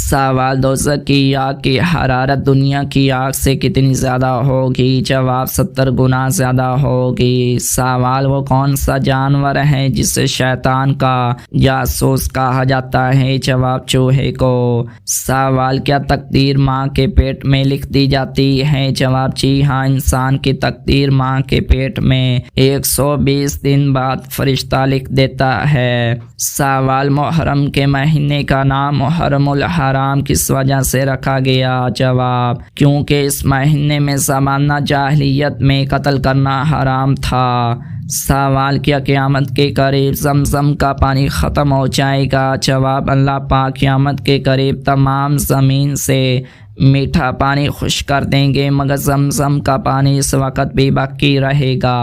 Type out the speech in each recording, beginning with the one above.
सवाल दोज़ख की आग की हरारत दुनिया की आग से कितनी ज़्यादा होगी? जवाब 70 गुना ज़्यादा होगी। सवाल वो कौन सा जानवर है जिसे शैतान का जासूस कहा जाता है? जवाब चूहे को। सवाल क्या तकदीर माँ के पेट में लिख दी जाती है? जवाब जी हाँ, इंसान की तकदीर माँ के पेट में 120 दिन बाद फरिश्ता लिख देता है। सवाल मुहर्रम के महीने का नाम मुहर्रमुल हराम किस वजह से रखा गया? जवाब क्योंकि इस महीने में ज़माना जाहिलियत में कत्ल करना हराम था। सवाल क्या क़यामत के करीब ज़मज़म का पानी ख़त्म हो जाएगा? जवाब अल्लाह पाक क़यामत के करीब तमाम ज़मीन से मीठा पानी खुश कर देंगे मगर ज़मज़म का पानी इस वक्त भी बाकी रहेगा।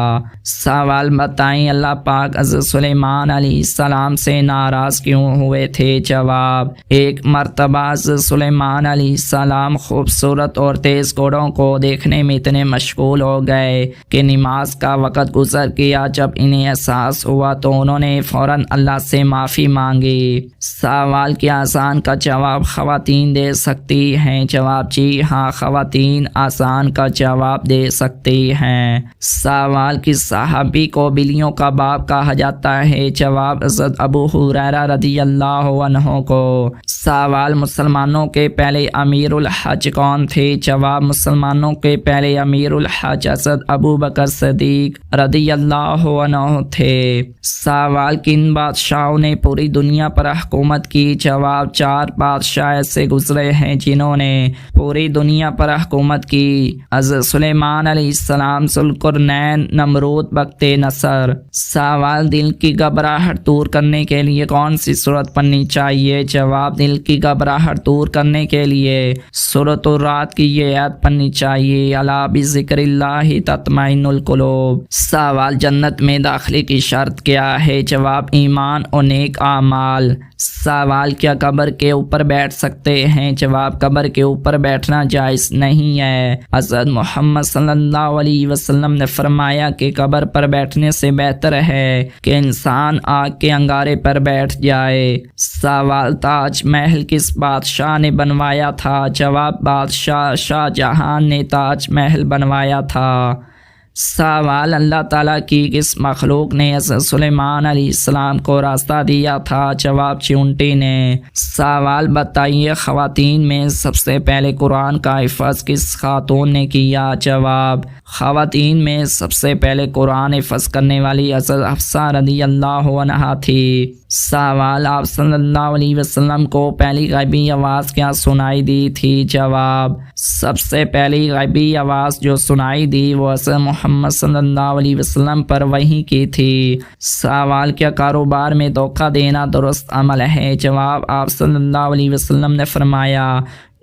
सवाल बताएं अल्लाह पाक हज़रत सुलेमान अलैहिस्सलाम से नाराज़ क्यों हुए थे? जवाब एक मरतबा हज़रत सुलेमान अलैहिस्सलाम खूबसूरत और तेज़ घोड़ों को देखने में इतने मशगूल हो गए कि नमाज का वक़्त गुजर गया। जब इन्हें एहसास हुआ तो उन्होंने फ़ौरन अल्लाह से माफ़ी मांगी। सवाल क्या आसान का जवाब ख़वातीन दे सकती हैं? जवाब जी हाँ, ख़वातीन आसान का जवाब दे सकती हैं। सवाल किस सहाबी को बिल्लियों का बाप कहा जाता है? जवाब हज़रत अबू हुरैरा रज़ियल्लाहु अन्हु को। सवाल मुसलमानों के पहले अमीरुल हज कौन थे? जवाब मुसलमानों के पहले अमीरुल हज हज़रत अबू बकर सिद्दीक़ रज़ियल्लाहु अन्हु थे। सवाल किन बादशाहों ने पूरी दुनिया पर हुकूमत की? जवाब 4 बादशाह ऐसे गुजरे हैं जिन्होंने पूरी दुनिया पर हुकूमत की। हज़रत सुलेमान अलैहिस्सलाम, ज़ुल्क़ुरनैन, नमरूद, बख्ते नसर। सवाल दिल की घबराहट दूर करने के लिए कौन सी सूरत पढ़नी चाहिए? जवाब दिल की घबराहट दूर करने के लिए सूरतुर रात की ये आयत पढ़नी चाहिए, अला बिज़िक्रिल्लाहि तत्मइन्नुल क़ुलूब। सवाल जन्नत में दाखिले की शर्त क्या है? जवाब ईमान और नेक आमाल। सवाल क्या कब्र के ऊपर बैठ सकते हैं? जवाब कब्र के ऊपर बैठना जायज़ नहीं है। हज़रत मोहम्मद सल्लल्लाहु अलैहि वसल्लम ने फरमाया कि कब्र पर बैठने से बेहतर है कि इंसान आग के अंगारे पर बैठ जाए। सवाल ताज महल किस बादशाह ने बनवाया था? जवाब बादशाह शाहजहां ने ताज महल बनवाया था। सवाल अल्लाह ताला की किस मखलूक ने हज़रत सुलेमान अलैहिस्सलाम को रास्ता दिया था? जवाब चींटी ने। सवाल बताइए ख़वातीन में सबसे पहले कुरान का हिफ़्ज़ किस खातून ने किया? जवाब ख़वातीन में सबसे पहले कुरान हिफ़्ज़ करने वाली हज़रत हफ्सा रज़ियल्लाहु अन्हा थी। सवाल आप सल्लल्लाहु अलैहि वसल्लम को पहली ग़ैबी आवाज़ क्या सुनाई दी थी? जवाब सबसे पहली ग़ैबी आवाज़ जो सुनाई दी वो हज़रत मोहम्मद सल्लल्लाहु अलैहि वसल्लम पर वही की थी। सवाल क्या कारोबार में धोखा देना दुरुस्त अमल है? जवाब आप सल्लल्लाहु अलैहि वसल्लम ने फरमाया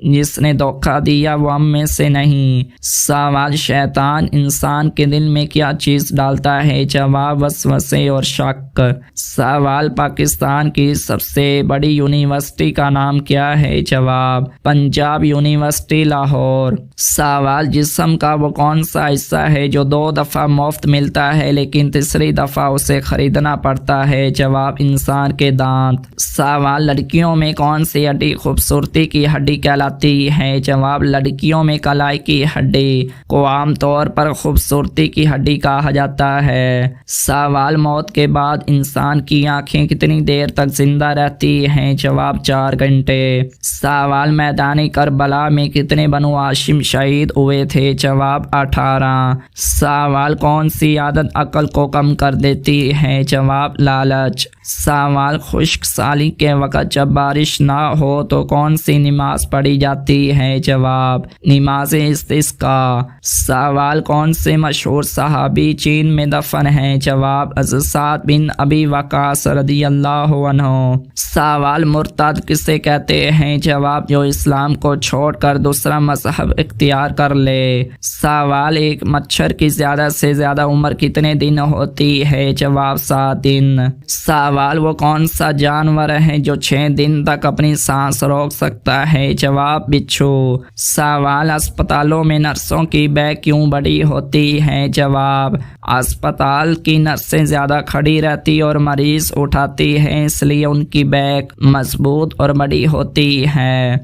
जिसने धोखा दिया वो हम में से नहीं। सवाल शैतान इंसान के दिल में क्या चीज़ डालता है? जवाब वसवसे और शक। सवाल पाकिस्तान की सबसे बड़ी यूनिवर्सिटी का नाम क्या है? जवाब पंजाब यूनिवर्सिटी लाहौर। सवाल जिस्म का वो कौन सा हिस्सा है जो 2 दफ़ा मुफ्त मिलता है लेकिन तीसरी दफ़ा उसे खरीदना पड़ता है? जवाब इंसान के दांत। सवाल लड़कियों में कौन सी हड्डी खूबसूरती की हड्डी कहलाती है? जवाब लड़कियों में कलाई की हड्डी को आमतौर पर खूबसूरती की हड्डी कहा जाता है। सवाल मौत के बाद इंसान की आंखें कितनी देर तक जिंदा रहती हैं? जवाब 4 घंटे। सवाल मैदानी करबला में कितने बनु हाशिम शहीद हुए थे? जवाब 18। सवाल कौन सी आदत अक्ल को कम कर देती है? जवाब लालच। सवाल खुश्क साली के वक़्त जब बारिश ना हो तो कौन सी नमाज पढ़ी जाती है? जवाब नमाज़ इस्तिस्का। सवाल कौन से मशहूर सहाबी चीन में दफन हैं? जवाब हज़रत साद बिन अबी वक़ास रज़ियल्लाहु अन्हु। सवाल मुर्तद किसे कहते हैं? जवाब जो इस्लाम को छोड़कर दूसरा मज़हब इख्तियार कर ले। सवाल एक मच्छर की ज़्यादा से ज़्यादा उम्र कितने दिन होती है? जवाब 7 दिन। सवाल वो कौन सा जानवर है जो 6 दिन तक अपनी सांस रोक सकता है? जवाब बिच्छू। सवाल अस्पतालों में नर्सों की बैक क्यों बड़ी होती है? जवाब अस्पताल की नर्सें ज़्यादा खड़ी रहती और मरीज उठाती हैं इसलिए उनकी बैक मजबूत और बड़ी होती है।